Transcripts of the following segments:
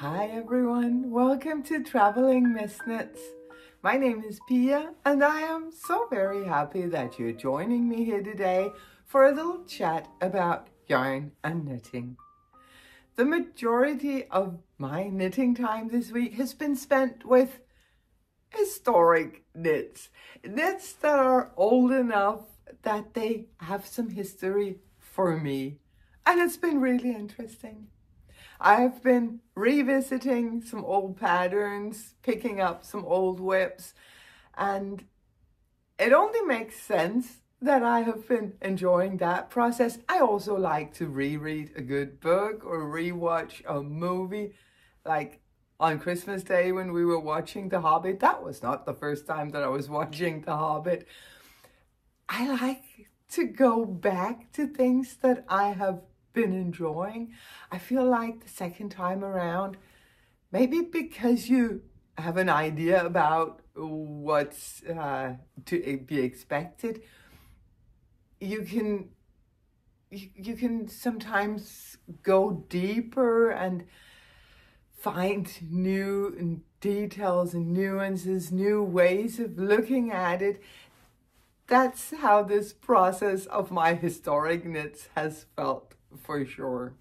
Hi everyone, welcome to Traveling Misknits. My name is Pia and I am so very happy that you're joining me here today for a little chat about yarn and knitting. The majority of my knitting time this week has been spent with historic knits. Knits that are old enough that they have some history for me. And it's been really interesting. I've been revisiting some old patterns, picking up some old whips, and it only makes sense that I have been enjoying that process. I also like to reread a good book or rewatch a movie, like on Christmas Day when we were watching The Hobbit. That was not the first time that I was watching The Hobbit. I like to go back to things that I have been enjoying. I feel like the second time around, maybe because you have an idea about what's to be expected, you can sometimes go deeper and find new details and nuances, new ways of looking at it. That's how this process of my historic knits has felt, for sure.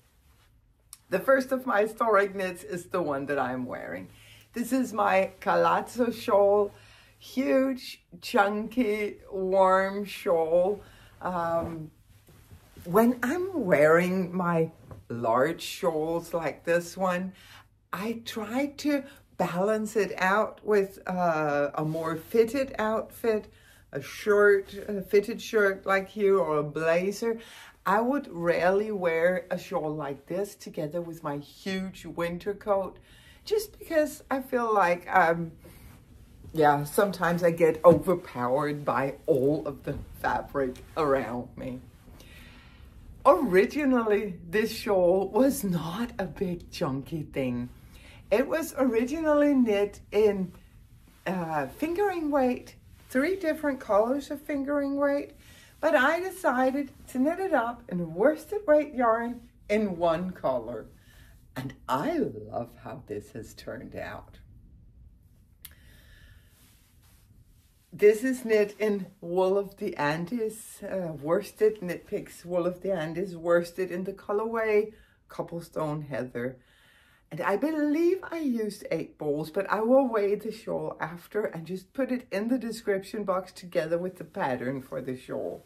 The first of my historic knits is the one that I'm wearing. This is my Colazo Shawl, huge, chunky, warm shawl. When I'm wearing my large shawls like this one, I try to balance it out with a more fitted outfit, a fitted shirt like here, or a blazer. I would rarely wear a shawl like this together with my huge winter coat, just because I feel like, sometimes I get overpowered by all of the fabric around me. Originally, this shawl was not a big chunky thing. It was originally knit in fingering weight, 3 different colors of fingering weight, but I decided to knit it up in worsted weight yarn in 1 color. And I love how this has turned out. This is knit in Wool of the Andes, worsted, Knit Picks Wool of the Andes, worsted in the colorway Cobblestone Heather. And I believe I used 8 balls, but I will weigh the shawl after and just put it in the description box together with the pattern for the shawl.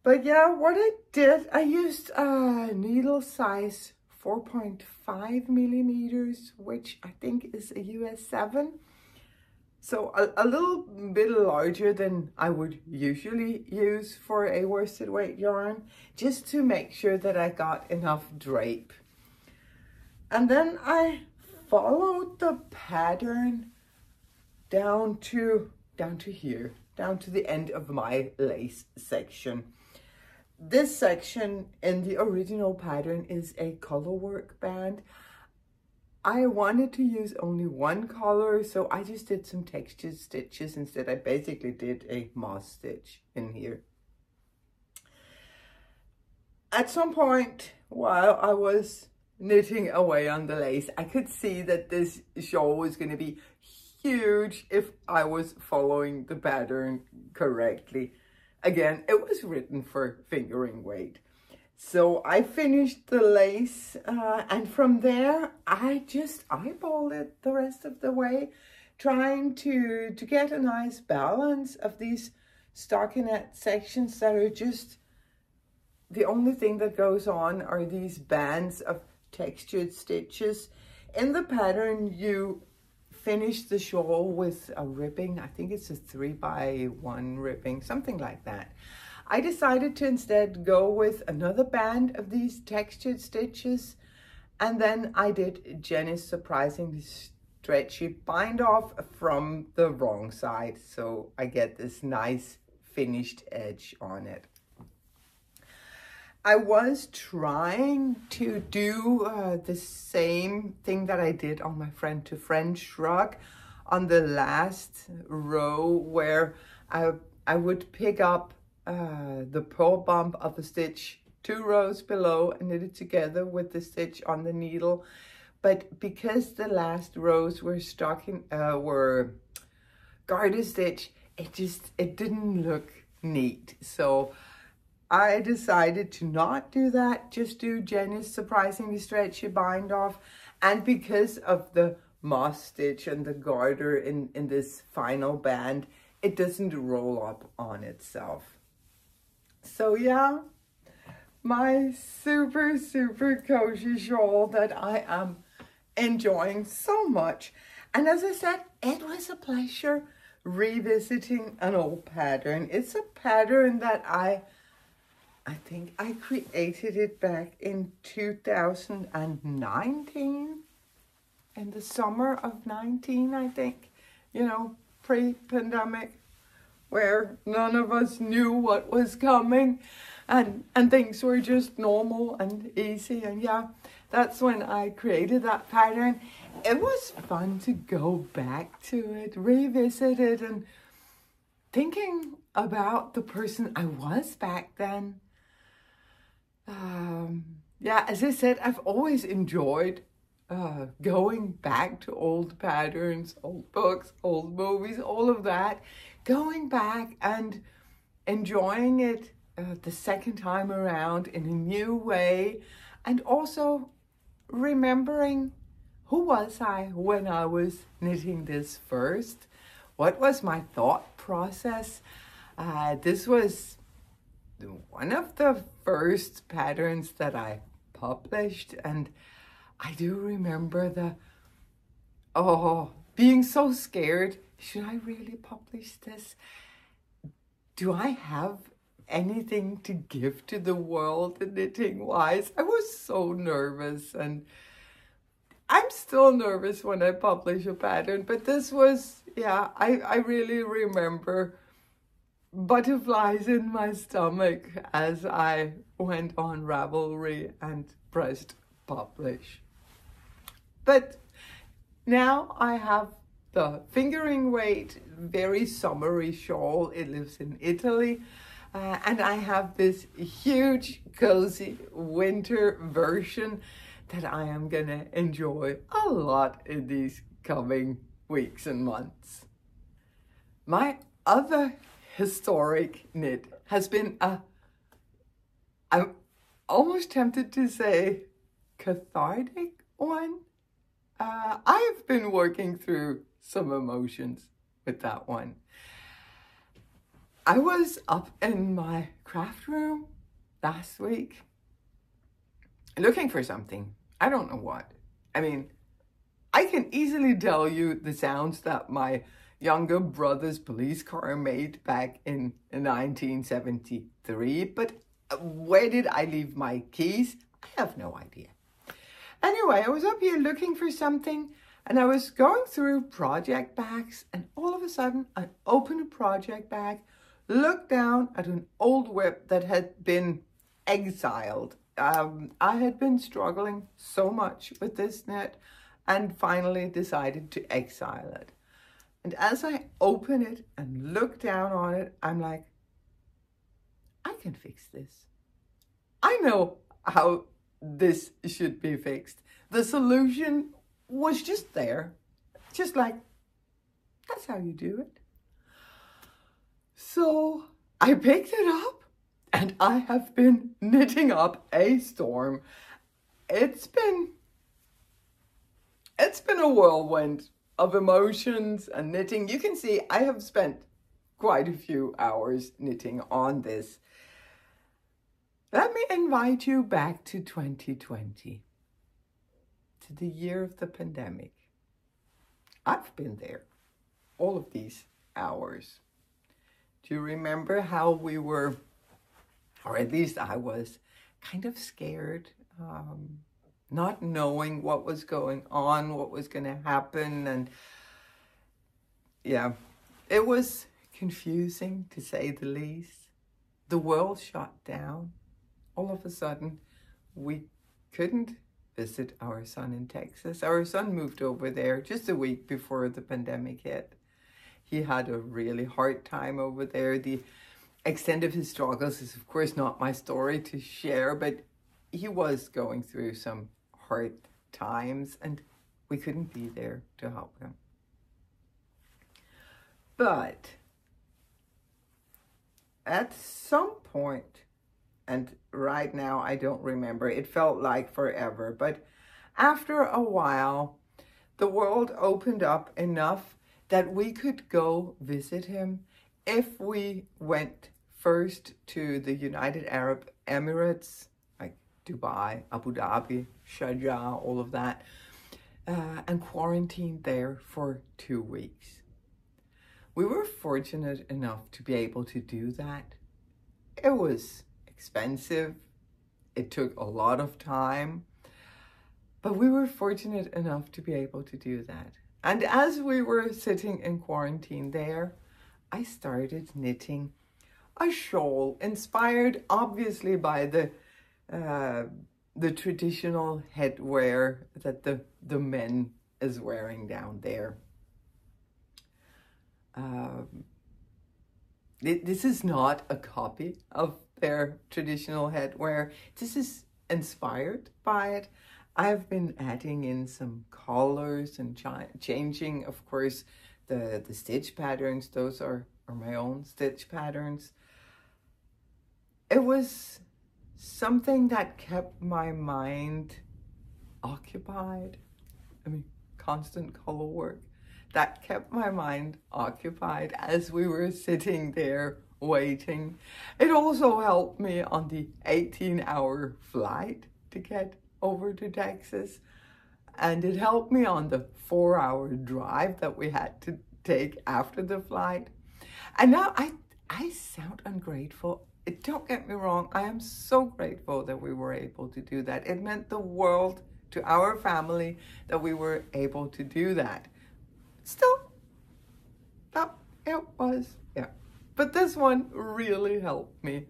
But yeah, what I did, I used a needle size 4.5 millimeters, which I think is a US 7. So a little bit larger than I would usually use for a worsted weight yarn, just to make sure that I got enough drape. And then I followed the pattern down to here, down to the end of my lace section. This section in the original pattern is a colorwork band. I wanted to use only 1 color, so I just did some textured stitches instead. I basically did a moss stitch in here. At some point while I was knitting away on the lace, I could see that this shawl was going to be huge if I was following the pattern correctly. Again, it was written for fingering weight. So I finished the lace and from there I just eyeballed it the rest of the way, trying to get a nice balance of these stockinette sections that are just the only thing that goes on are these bands of textured stitches. In the pattern, you finish the shawl with a ribbing. I think it's a 3x1 ribbing, something like that. I decided to instead go with another band of these textured stitches, and then I did Jenny's surprisingly stretchy bind off from the wrong side, so I get this nice finished edge on it. I was trying to do the same thing that I did on my friend to friend shrug on the last row, where I would pick up the purl bump of a stitch 2 rows below and knit it together with the stitch on the needle. but because the last rows were were garter stitch, it didn't look neat. So I decided to not do that, just do Jenny's Surprisingly Stretchy Bind Off. And because of the moss stitch and the garter in this final band, it doesn't roll up on itself. So yeah, my super, super cozy shawl that I am enjoying so much. And as I said, it was a pleasure revisiting an old pattern. It's a pattern that I think I created it back in 2019, in the summer of 19, I think, you know, pre-pandemic, where none of us knew what was coming, and things were just normal and easy. And yeah, that's when I created that pattern. It was fun to go back to it, revisit it, and thinking about the person I was back then. Yeah, as I said, I've always enjoyed going back to old patterns, old books, old movies, all of that. Going back and enjoying it the second time around in a new way. And also remembering, who was I when I was knitting this first? What was my thought process? This was one of the first patterns that I published, and I do remember being so scared. Should I really publish this? Do I have anything to give to the world knitting wise? I was so nervous, and I'm still nervous when I publish a pattern, but this was, yeah, I really remember butterflies in my stomach as I went on Ravelry and pressed publish. But now I have the fingering weight, very summery shawl. It lives in Italy. And I have this huge, cozy winter version that I am gonna enjoy a lot in these coming weeks and months. My other historic knit has been I'm almost tempted to say cathartic one. I've been working through some emotions with that one. I was up in my craft room last week looking for something. I don't know what. I mean, I can easily tell you the sounds that my younger brother's police car made back in 1973, but where did I leave my keys? I have no idea. Anyway, I was up here looking for something, and I was going through project bags, and all of a sudden I opened a project bag, looked down at an old whip that had been exiled. I had been struggling so much with this knit and finally decided to exile it. And as I open it and look down on it, I'm like, I can fix this. I know how this should be fixed. The solution was just there. Just like, that's how you do it. So I picked it up and I have been knitting up a storm. It's been a whirlwind of emotions and knitting. You can see I have spent quite a few hours knitting on this. Let me invite you back to 2020, to the year of the pandemic. I've been there all of these hours. Do you remember how we were, or at least I was, kind of scared, not knowing what was going on, what was going to happen, and yeah, it was confusing to say the least. The world shut down. All of a sudden, we couldn't visit our son in Texas. Our son moved over there just a week before the pandemic hit. He had a really hard time over there. The extent of his struggles is, of course, not my story to share, but he was going through some hard times, and we couldn't be there to help him. But at some point, and right now I don't remember, it felt like forever, but after a while, the world opened up enough that we could go visit him if we went first to the United Arab Emirates, like Dubai, Abu Dhabi, Sharjah, all of that, and quarantined there for 2 weeks. We were fortunate enough to be able to do that. It was expensive. It took a lot of time, but we were fortunate enough to be able to do that. And as we were sitting in quarantine there, I started knitting a shawl inspired obviously by the traditional headwear that the men is wearing down there. This is not a copy of their traditional headwear. This is inspired by it. I've been adding in some collars and changing, of course, the stitch patterns. Those are my own stitch patterns. It was something that kept my mind occupied. I mean, constant color work. That kept my mind occupied as we were sitting there waiting. It also helped me on the 18-hour flight to get over to Texas. And it helped me on the 4-hour drive that we had to take after the flight. And now I sound ungrateful. Don't get me wrong. I am so grateful that we were able to do that. It meant the world to our family that we were able to do that. Still, it was, yeah. But this one really helped me.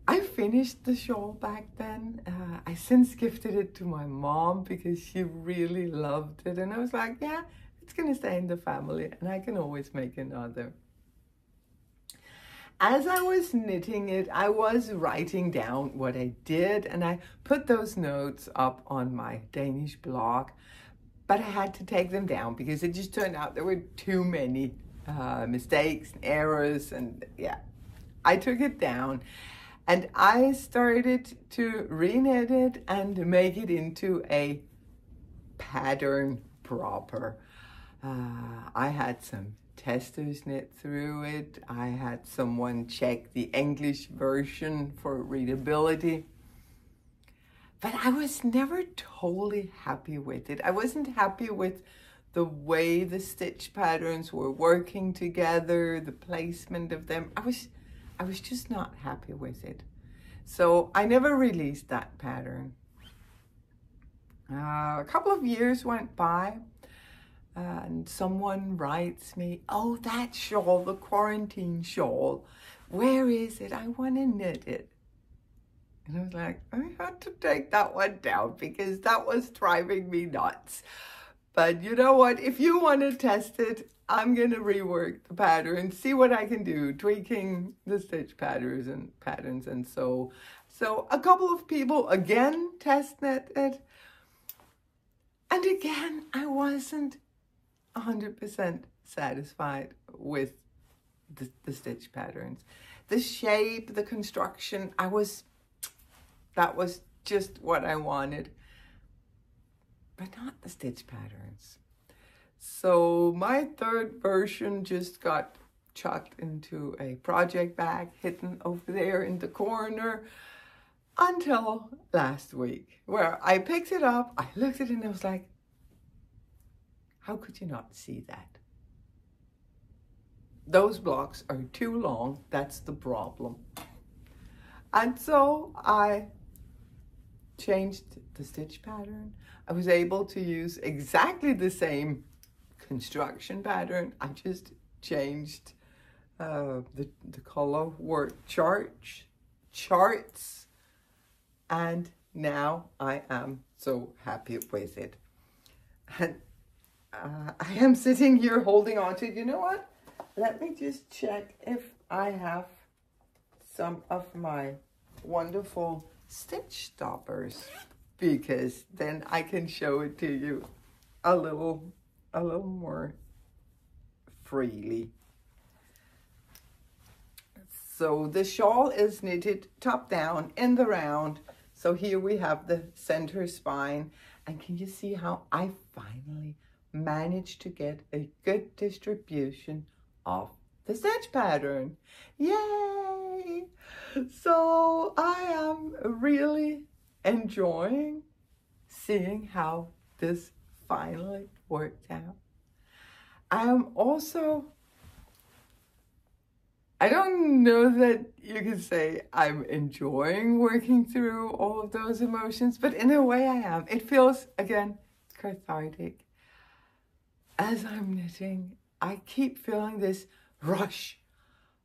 I finished the shawl back then. I since gifted it to my mom because she really loved it. And I was like, yeah, it's going to stay in the family and I can always make another. As I was knitting it, I was writing down what I did, and I put those notes up on my Danish blog. But I had to take them down because it just turned out there were too many mistakes and errors, and yeah, I took it down and I started to re-knit it and make it into a pattern proper. I had some testers knit through it. I had someone check the English version for readability. But I was never totally happy with it. I wasn't happy with the way the stitch patterns were working together, the placement of them. I was just not happy with it. So I never released that pattern. A couple of years went by and someone writes me, oh, that shawl, the quarantine shawl, where is it? I want to knit it. And I was like, I had to take that one down because that was driving me nuts. But you know what? If you want to test it, I'm going to rework the pattern, see what I can do, tweaking the stitch patterns and so a couple of people again test knit it. And again, I wasn't 100% satisfied with the stitch patterns. The shape, the construction, that was just what I wanted, but not the stitch patterns. So my third version just got chucked into a project bag, hidden over there in the corner, until last week, where I picked it up, I looked at it and I was like, how could you not see that? Those blocks are too long, that's the problem. And so I changed the stitch pattern. I was able to use exactly the same construction pattern. I just changed the color work charts, and now I am so happy with it. And I am sitting here holding on to it. You know what? Let me just check if I have some of my wonderful stitch stoppers. because then I can show it to you a little more freely. So the shawl is knitted top down in the round. So here we have the center spine. And can you see how I finally managed to get a good distribution of the stitch pattern? Yay! So I am really enjoying seeing how this finally worked out. I am also, I don't know that you can say I'm enjoying working through all of those emotions, but in a way I am. It feels, again, cathartic. As I'm knitting, I keep feeling this rush.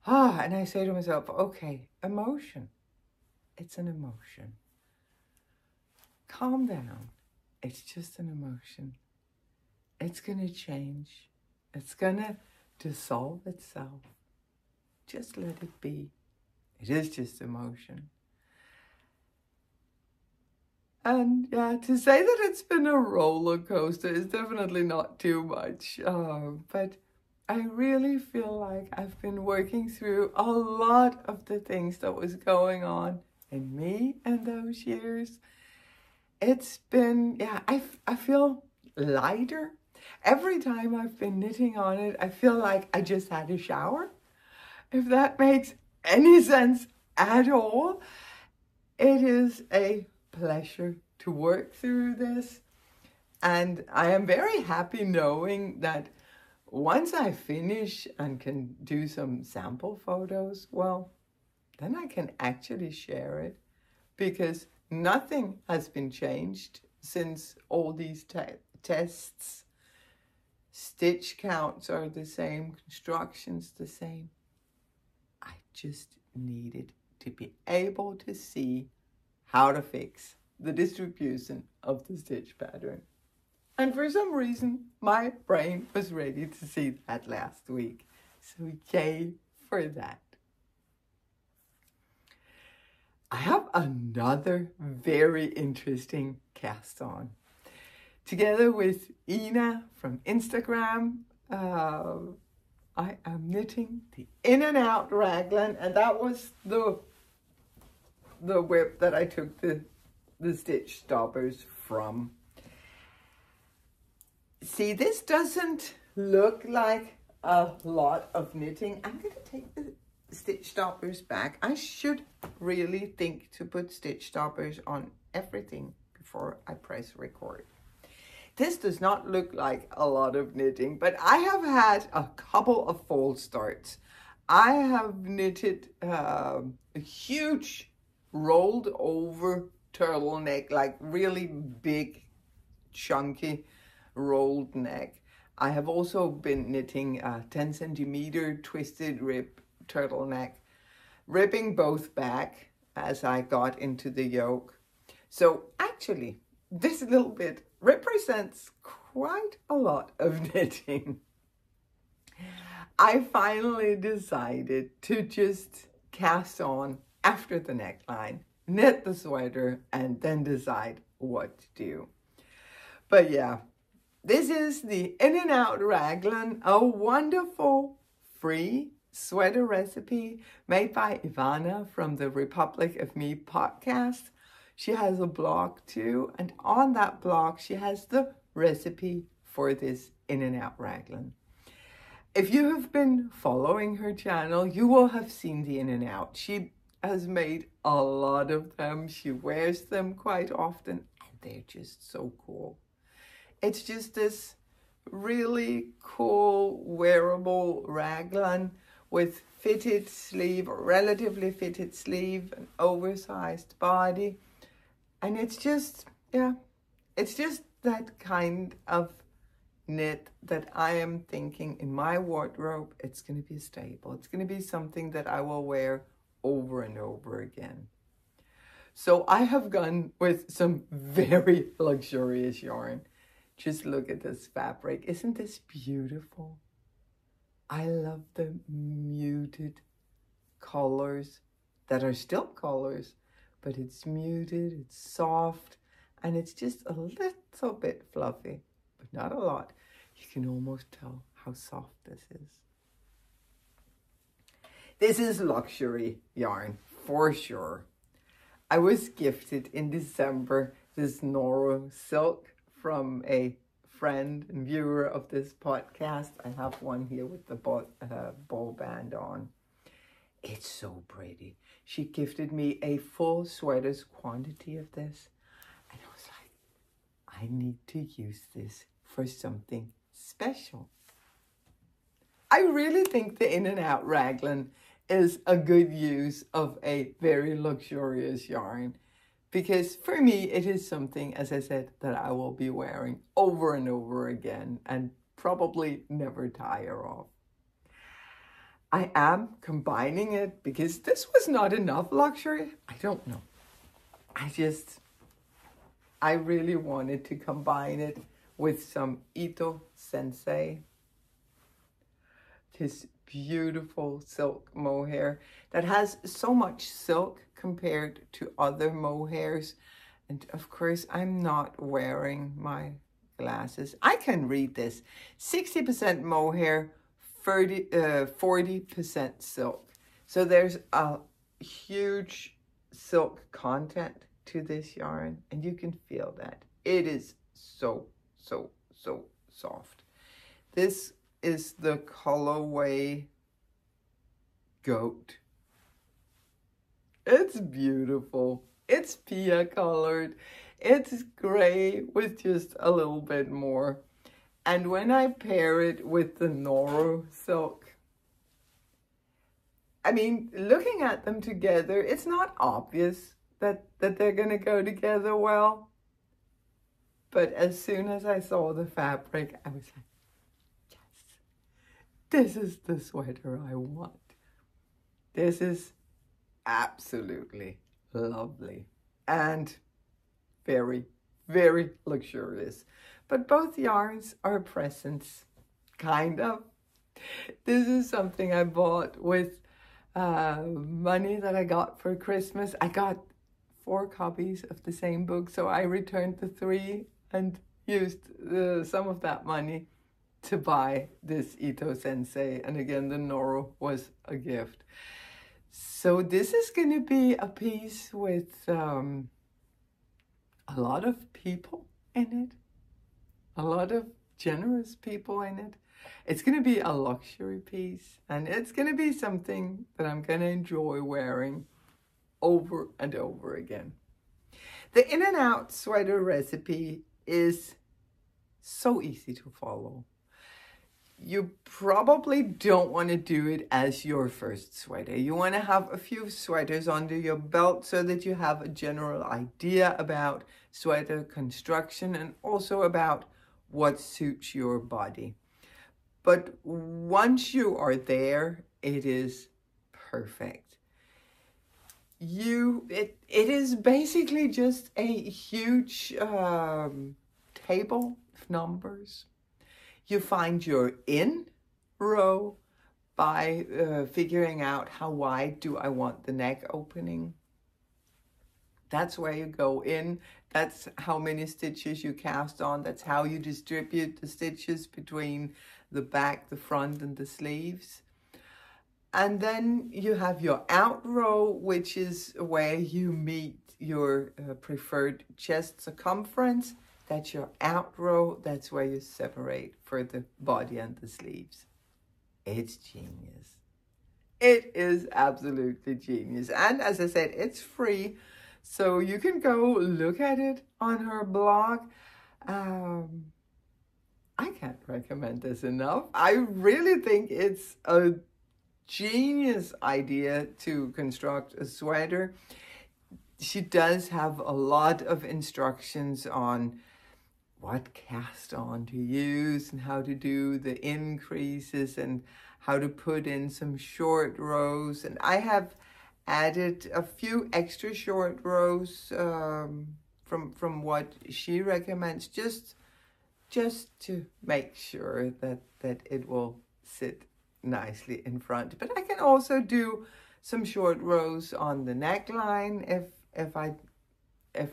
And I say to myself, okay, emotion. It's an emotion. Calm down. It's just an emotion. It's gonna change. It's gonna dissolve itself. Just let it be. It is just emotion. And yeah, to say that it's been a roller coaster is definitely not too much. But I really feel like I've been working through a lot of the things that was going on in me in those years. It's been, yeah, I feel lighter. Every time I've been knitting on it, I feel like I just had a shower. If that makes any sense at all. It is a pleasure to work through this. And I am very happy knowing that once I finish and can do some sample photos, well, then I can actually share it, because nothing has been changed since all these tests. Stitch counts are the same, constructions the same. I just needed to be able to see how to fix the distribution of the stitch pattern. And for some reason, my brain was ready to see that last week. So yay for that. I have another very interesting cast on. Together with Ina from Instagram, I am knitting the InNOut Raglin, and that was the whip that I took the stitch stoppers from. See, this doesn't look like a lot of knitting. I'm going to take the stitch stoppers back. I should really think to put stitch stoppers on everything before I press record. This does not look like a lot of knitting, but I have had a couple of false starts. I have knitted a huge rolled over turtleneck, like really big, chunky rolled neck. I have also been knitting a 10 centimeter twisted rib turtleneck, ripping both back as I got into the yoke. So actually, this little bit represents quite a lot of knitting. I finally decided to just cast on after the neckline, knit the sweater, and then decide what to do. But yeah, this is the InNOut Raglin, a wonderful free sweater recipe made by Ivana from the Republic of Me podcast. She has a blog too, and on that blog she has the recipe for this InNOut Raglin. If you have been following her channel, you will have seen the InNOut. She has made a lot of them. She wears them quite often, and they're just so cool. It's just this really cool wearable raglan with fitted sleeve, or relatively fitted sleeve, an oversized body. And it's just, yeah, it's just that kind of knit that I am thinking in my wardrobe, it's going to be stable. It's going to be something that I will wear over and over again. So I have gone with some very luxurious yarn. Just look at this fabric. Isn't this beautiful? I love the muted colors that are still colors, but it's muted, it's soft, And it's just a little bit fluffy, but not a lot. You can almost tell how soft this is. This is luxury yarn, for sure. I was gifted in December this Noro Silk from a friend and viewer of this podcast. I have one here with the ball band on. It's so pretty. She gifted me a full sweater's quantity of this. And I was like, I need to use this for something special. I really think the InNOut Raglin is a good use of a very luxurious yarn, because for me it is something, as I said, that I will be wearing over and over again and probably never tire of. I am combining it because this was not enough luxury. I don't know. I really wanted to combine it with some Ito Sensei. This beautiful silk mohair that has so much silk compared to other mohairs. And of course, I'm not wearing my glasses. I can read this. 60% mohair, 40% silk. So there's a huge silk content to this yarn, and you can feel that. It is so, so, so soft. This is the colorway Goat. It's beautiful. It's pia colored. It's gray with just a little bit more. And when I pair it with the Noro Silk, I mean, looking at them together, it's not obvious that they're going to go together well. But as soon as I saw the fabric, I was like, this is the sweater I want. This is absolutely lovely and very, very luxurious. But both yarns are presents, kind of. This is something I bought with money that I got for Christmas. I got 4 copies of the same book, so I returned the 3 and used some of that money to buy this Ito Sensei. And again, the Noro was a gift. So this is going to be a piece with a lot of people in it. A lot of generous people in it. It's going to be a luxury piece. And it's going to be something that I'm going to enjoy wearing over and over again. The InNOut sweater recipe is so easy to follow. You probably don't want to do it as your first sweater. You want to have a few sweaters under your belt so that you have a general idea about sweater construction and also about what suits your body. But once you are there, it is perfect. It is basically just a huge table of numbers. You find your in row by figuring out how wide do I want the neck opening. That's where you go in. That's how many stitches you cast on. That's how you distribute the stitches between the back, the front, and the sleeves. And then you have your out row, which is where you meet your preferred chest circumference. That's your out row. That's where you separate for the body and the sleeves. It's genius. It is absolutely genius. And as I said, it's free. So you can go look at it on her blog. I can't recommend this enough. I really think it's a genius idea to construct a sweater. She does have a lot of instructions on what cast on to use and how to do the increases and how to put in some short rows. And I have added a few extra short rows from what she recommends, just to make sure that it will sit nicely in front. But I can also do some short rows on the neckline if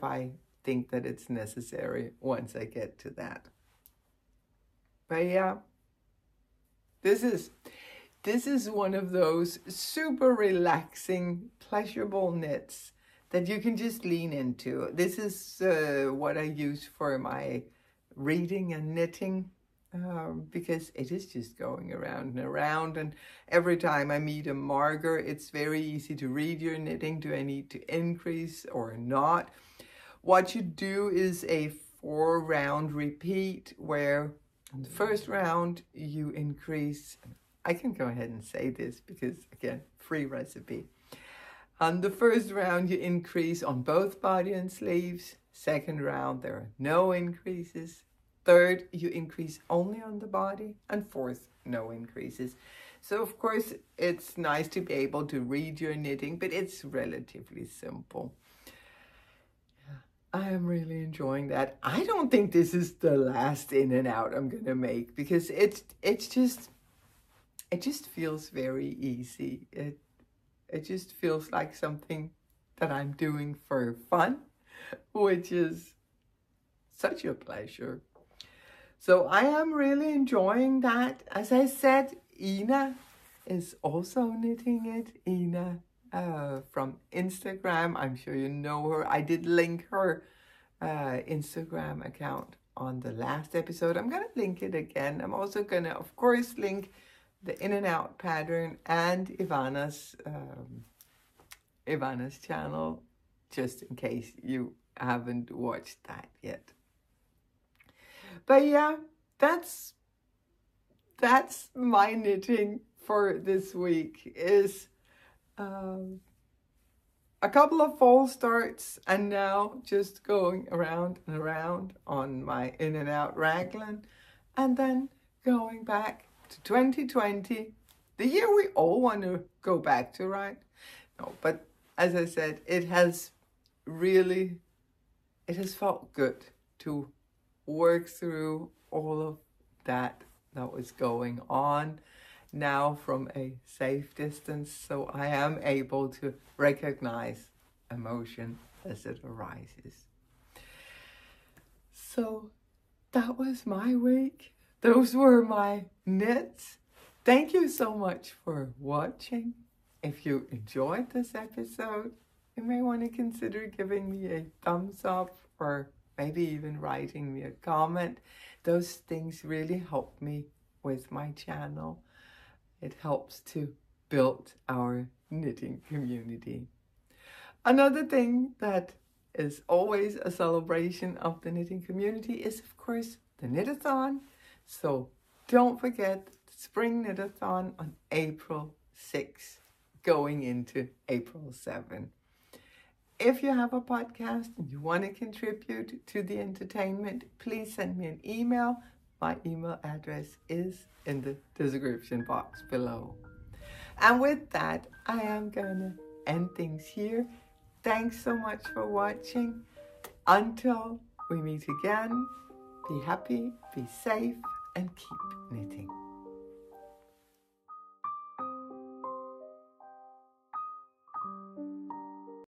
I think that it's necessary once I get to that. But yeah, this is one of those super relaxing, pleasurable knits that you can just lean into. This is what I use for my reading and knitting, because it is just going around and around, and every time I meet a marker, it's very easy to read your knitting. Do I need to increase or not? What you do is a 4-round repeat, where in the first round you increase. I can go ahead and say this because, again, free recipe. On the first round you increase on both body and sleeves. Second round there are no increases. Third, you increase only on the body, and fourth, no increases. So of course it's nice to be able to read your knitting, but it's relatively simple. I am really enjoying that. I don't think this is the last in and out I'm gonna make, because it just feels very easy. It just feels like something that I'm doing for fun, which is such a pleasure. So I am really enjoying that. As I said, Ina is also knitting it. Ina from Instagram. I'm sure you know her. I did link her Instagram account on the last episode. I'm going to link it again. I'm also going to, of course, link the in and out pattern and Ivana's channel, just in case you haven't watched that yet. But yeah, that's my knitting for this week. Is a couple of fall starts, and now just going around and around on my InNOut Raglin, and then going back to 2020, the year we all want to go back to, right? No, but as I said, it has felt good to work through all of that was going on now from a safe distance, so I am able to recognize emotion as it arises. So that was my week. Those were my knits. Thank you so much for watching. If you enjoyed this episode, you may want to consider giving me a thumbs up, or maybe even writing me a comment. Those things really help me with my channel. It helps to build our knitting community. Another thing that is always a celebration of the knitting community is, of course, the Knitathon. So don't forget the Spring Knitathon on April 6th, going into April 7th. If you have a podcast and you want to contribute to the entertainment, please send me an email. My email address is in the description box below. And with that, I am going to end things here. Thanks so much for watching. Until we meet again, be happy, be safe, and keep knitting.